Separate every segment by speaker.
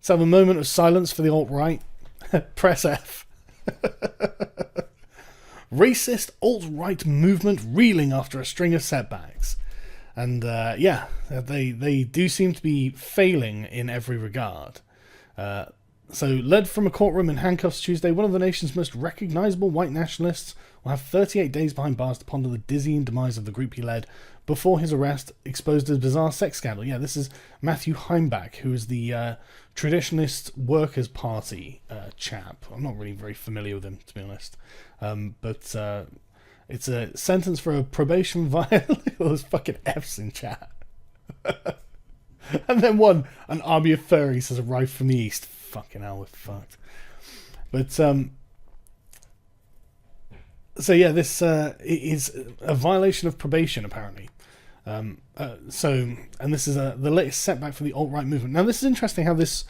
Speaker 1: Let's have a moment of silence for the alt-right. Press F. Racist alt-right movement reeling after a string of setbacks. And yeah, they do seem to be failing in every regard. So, led from a courtroom in handcuffs Tuesday, one of the nation's most recognisable white nationalists will have 38 days behind bars to ponder the dizzying demise of the group he led before his arrest exposed a bizarre sex scandal. Yeah, this is Matthew Heimbach, who is the Traditionalist Workers' Party chap. I'm not really very familiar with him, to be honest. But it's a sentence for a probation violation. All those fucking F's in chat. And then an army of furries has arrived from the east. Fucking hell, we're fucked. But so yeah, this is a violation of probation, apparently. And this is the latest setback for the alt-right movement. Now, this is interesting how this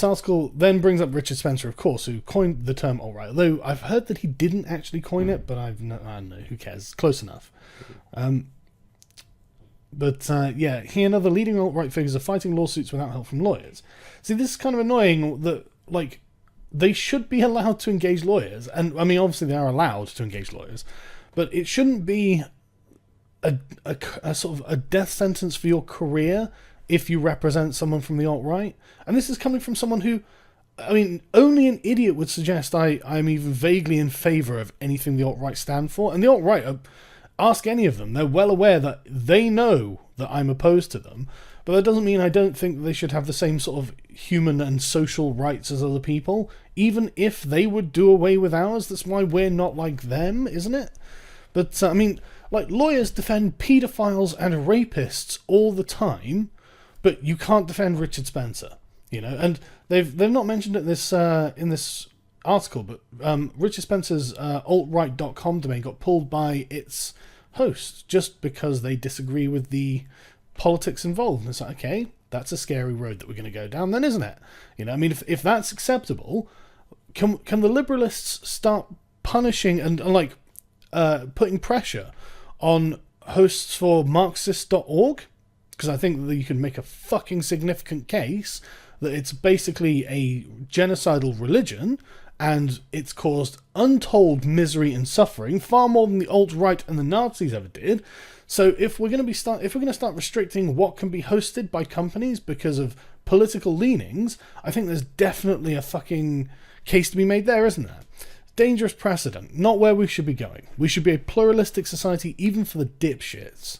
Speaker 1: article then brings up Richard Spencer, of course, who coined the term alt-right. Although I've heard that he didn't actually coin it, but I don't know, who cares? Close enough. But yeah, he and other leading alt-right figures are fighting lawsuits without help from lawyers. See, this is kind of annoying that, like, they should be allowed to engage lawyers. And, I mean, obviously they are allowed to engage lawyers. But it shouldn't be a sort of a death sentence for your career if you represent someone from the alt-right. And this is coming from someone who, I mean, only an idiot would suggest I'm even vaguely in favour of anything the alt-right stand for. And the alt-right, ask any of them, they're well aware that they know that I'm opposed to them. But that doesn't mean I don't think they should have the same sort of human and social rights as other people. Even if they would do away with ours, that's why we're not like them, isn't it? But, I mean, like, lawyers defend paedophiles and rapists all the time, but you can't defend Richard Spencer, you know? And they've not mentioned it in this article, but Richard Spencer's altright.com domain got pulled by its host just because they disagree with the politics involved. And it's like, okay, that's a scary road that we're going to go down then, isn't it? You know, I mean, if that's acceptable, can the liberalists start punishing and like putting pressure on hosts for Marxist.org? Because I think that you can make a fucking significant case that it's basically a genocidal religion and it's caused untold misery and suffering, far more than the alt-right and the Nazis ever did. So if we're going to start restricting what can be hosted by companies because of political leanings, I think there's definitely a fucking case to be made there, isn't there? Dangerous precedent, not where we should be going. We should be a pluralistic society even for the dipshits.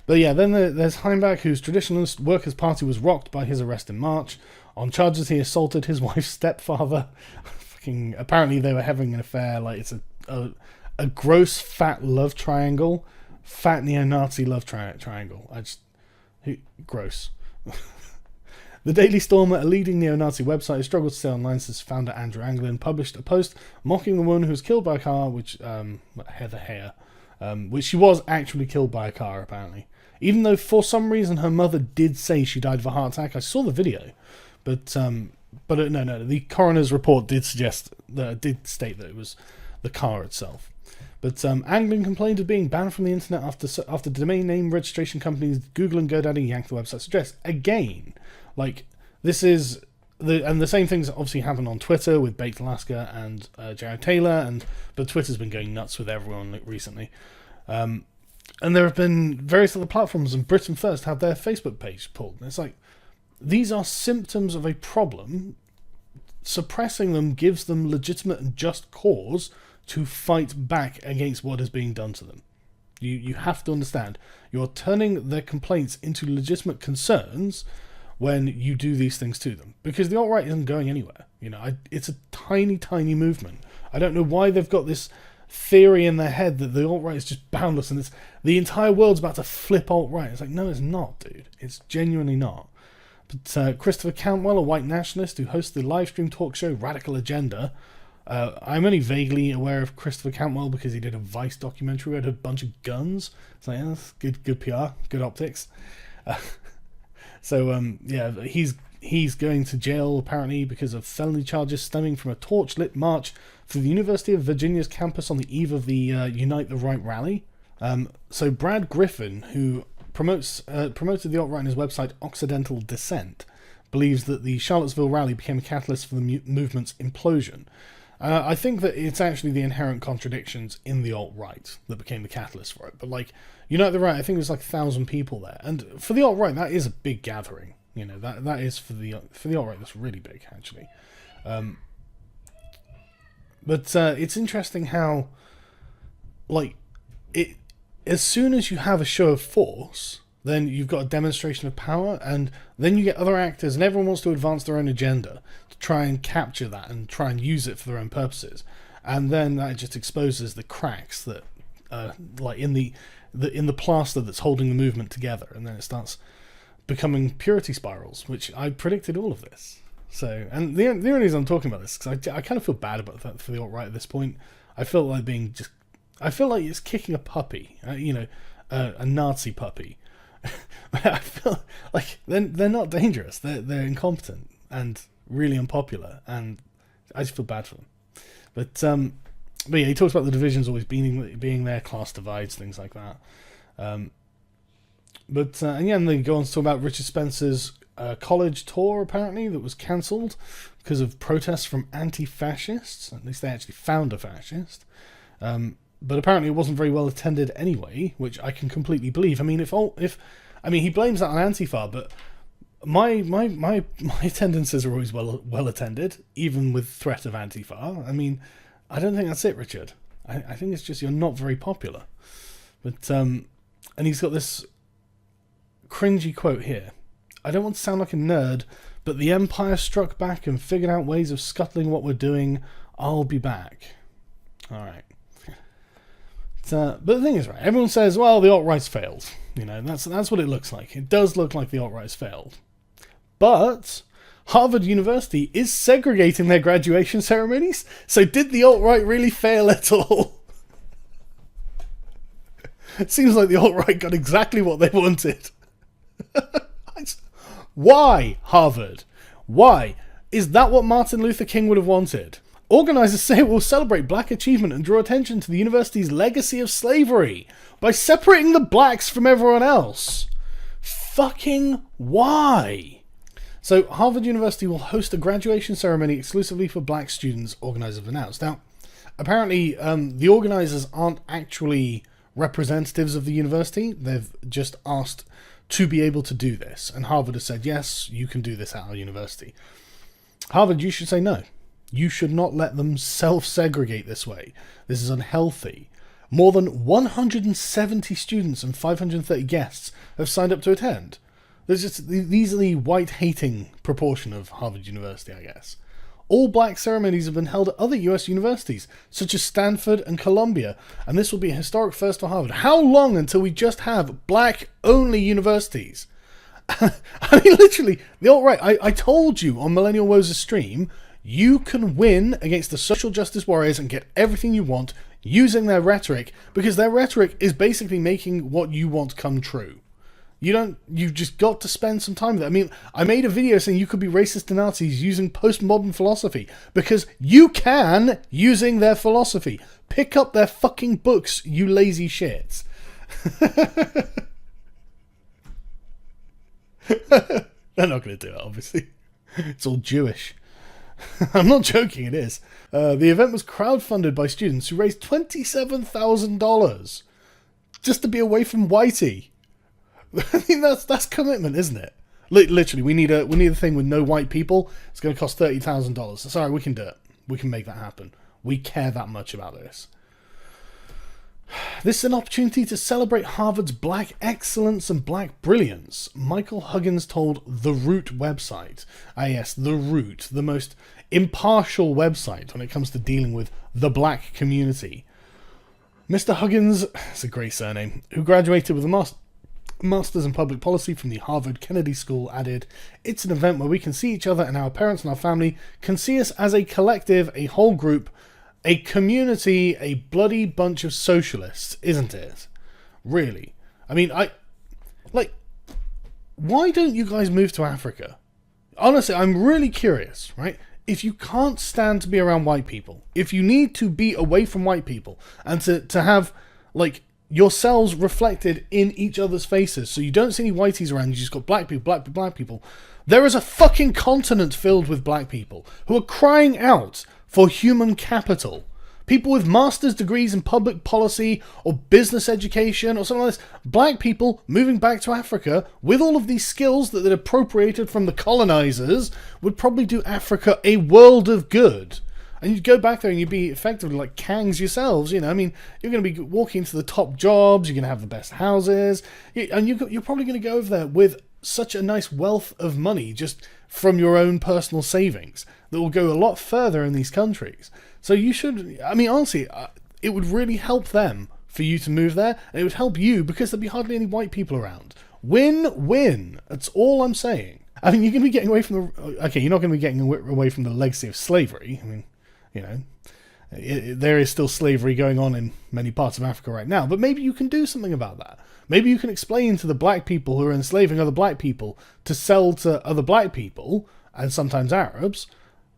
Speaker 1: But yeah, then there's Heimbach, whose Traditionalist Workers' Party was rocked by his arrest in March on charges he assaulted his wife's stepfather. Fucking, apparently they were having an affair, like it's a gross fat love triangle. Fat neo-Nazi love triangle. Gross. The Daily Stormer, a leading neo-Nazi website, has struggled to stay online since founder Andrew Anglin published a post mocking the woman who was killed by a car, Heather Hare, which she was actually killed by a car, apparently. Even though for some reason her mother did say she died of a heart attack. I saw the video, but no, the coroner's report did state that it was the car itself. But Anglin complained of being banned from the internet after domain name registration companies Google and GoDaddy yanked the website's address. Again, like, this is the same things obviously happen on Twitter with Baked Alaska and Jared Taylor, but Twitter's been going nuts with everyone recently. And there have been various other platforms, and Britain First had their Facebook page pulled. And it's like, these are symptoms of a problem. Suppressing them gives them legitimate and just cause to fight back against what is being done to them. You have to understand, you're turning their complaints into legitimate concerns when you do these things to them. Because the alt-right isn't going anywhere. You know, it's a tiny, tiny movement. I don't know why they've got this theory in their head that the alt-right is just boundless and the entire world's about to flip alt-right. It's like, no, it's not, dude. It's genuinely not. But Christopher Cantwell, a white nationalist who hosts the live stream talk show Radical Agenda, I'm only vaguely aware of Christopher Cantwell because he did a Vice documentary where he had a bunch of guns. It's like, yeah, that's good PR, good optics. Yeah, he's going to jail apparently because of felony charges stemming from a torch-lit march for the University of Virginia's campus on the eve of the Unite the Right rally. So Brad Griffin, who promoted the alt-right on his website Occidental Dissent, believes that the Charlottesville rally became a catalyst for the movement's implosion. I think that it's actually the inherent contradictions in the alt-right that became the catalyst for it. But, like, Unite the Right, I think there's like 1,000 people there. And for the alt-right, that is a big gathering. You know, that is for the alt-right, that's really big, actually. But it's interesting how, like, as soon as you have a show of force, then you've got a demonstration of power, and then you get other actors, and everyone wants to advance their own agenda to try and capture that and try and use it for their own purposes. And then that just exposes the cracks that, like, in the plaster that's holding the movement together, and then it starts becoming purity spirals, which I predicted all of this. So, and the only reason I'm talking about this is because I kind of feel bad about that for the alt-right at this point. I feel like it's kicking a puppy, a Nazi puppy. I feel like they're not dangerous. They're incompetent and really unpopular, and I just feel bad for them. But yeah, he talks about the divisions always being there, class divides, things like that. And they go on to talk about Richard Spencer's college tour, apparently, that was cancelled because of protests from anti-fascists. At least they actually found a fascist. But apparently it wasn't very well attended anyway, which I can completely believe. I mean, he blames that on Antifa, but my attendances are always well attended, even with threat of Antifa. I mean, I don't think that's it, Richard. I think it's just you're not very popular. But and he's got this cringy quote here. I don't want to sound like a nerd, but the Empire struck back and figured out ways of scuttling what we're doing. I'll be back. All right. But the thing is, right, everyone says, well, the alt-right's failed. You know, that's what it looks like. It does look like the alt-right's failed. But Harvard University is segregating their graduation ceremonies. So did the alt-right really fail at all? It seems like the alt-right got exactly what they wanted. Why, Harvard? Why? Is that what Martin Luther King would have wanted? Organizers say it will celebrate black achievement and draw attention to the university's legacy of slavery by separating the blacks from everyone else. Fucking why? So Harvard University will host a graduation ceremony exclusively for black students, organizers have announced. Now, apparently the organizers aren't actually representatives of the university. They've just asked to be able to do this. And Harvard has said, yes, you can do this at our university. Harvard, you should say no. You should not let them self-segregate this way. This is unhealthy. More than 170 students and 530 guests have signed up to attend. These are the white-hating proportion of Harvard University, I guess. All black ceremonies have been held at other US universities, such as Stanford and Columbia, and this will be a historic first for Harvard. How long until we just have black-only universities? I mean, literally, the alt-right, I told you on Millennial Woes' stream, you can win against the social justice warriors and get everything you want using their rhetoric, because their rhetoric is basically making what you want come true. You've just got to spend some time with it. I mean, I made a video saying you could be racist to Nazis using postmodern philosophy, because you can using their philosophy. Pick up their fucking books, you lazy shits. They're not going to do it, obviously. It's all Jewish. I'm not joking, it is. The event was crowdfunded by students who raised $27,000 just to be away from Whitey. I mean, that's commitment, isn't it? Literally, we need a thing with no white people. It's going to cost $30,000. Sorry, we can do it. We can make that happen. We care that much about this. This is an opportunity to celebrate Harvard's black excellence and black brilliance, Michael Huggins told The Root website. Ah yes, The Root, the most impartial website when it comes to dealing with the black community. Mr. Huggins, it's a great surname, who graduated with a Masters in Public Policy from the Harvard Kennedy School, added, "It's an event where we can see each other and our parents and our family can see us as a collective, a whole group, a community, a bloody bunch of socialists, isn't it? Really? I mean, why don't you guys move to Africa? Honestly, I'm really curious, right? If you can't stand to be around white people, if you need to be away from white people and to have, like, yourselves reflected in each other's faces, so you don't see any whiteys around, you just got black people, black people, There is a fucking continent filled with black people who are crying out for human capital. People with master's degrees in public policy or business education or something like this. Black people moving back to Africa with all of these skills that they'd appropriated from the colonizers would probably do Africa a world of good. And you'd go back there and you'd be effectively like Kangs yourselves, you know. I mean, you're going to be walking to the top jobs, you're going to have the best houses, and you're probably going to go over there with such a nice wealth of money just from your own personal savings that will go a lot further in these countries. So you should, I mean, honestly, it would really help them for you to move there, and it would help you because there'd be hardly any white people around. Win-win. That's all I'm saying. I mean, you're going to be getting away from you're not going to be getting away from the legacy of slavery. I mean, you know, there is still slavery going on in many parts of Africa right now, but maybe you can do something about that. Maybe you can explain to the black people who are enslaving other black people to sell to other black people, and sometimes Arabs,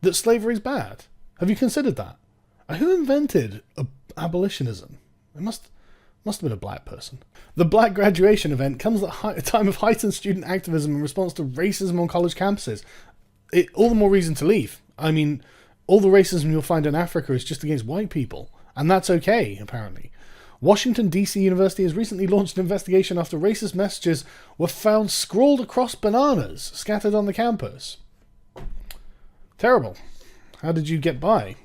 Speaker 1: that slavery is bad. Have you considered that? Who invented abolitionism? It must have been a black person. The Black Graduation event comes at a time of heightened student activism in response to racism on college campuses. All the more reason to leave. I mean, all the racism you'll find in Africa is just against white people, and that's okay, apparently. Washington, D.C. University has recently launched an investigation after racist messages were found scrawled across bananas scattered on the campus. Terrible. How did you get by?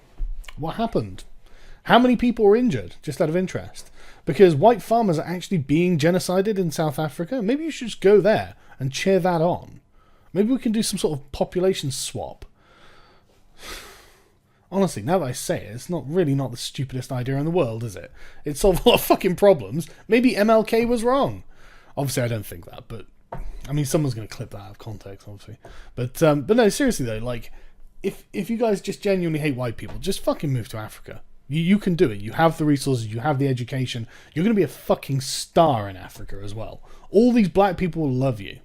Speaker 1: What happened? How many people were injured, just out of interest? Because white farmers are actually being genocided in South Africa? Maybe you should just go there and cheer that on. Maybe we can do some sort of population swap. Honestly, now that I say it, it's not the stupidest idea in the world, is it? It solved a lot of fucking problems. Maybe MLK was wrong. Obviously, I don't think that, but I mean, someone's going to clip that out of context, obviously. But no, seriously though, like, if you guys just genuinely hate white people, just fucking move to Africa. You can do it. You have the resources. You have the education. You're going to be a fucking star in Africa as well. All these black people will love you.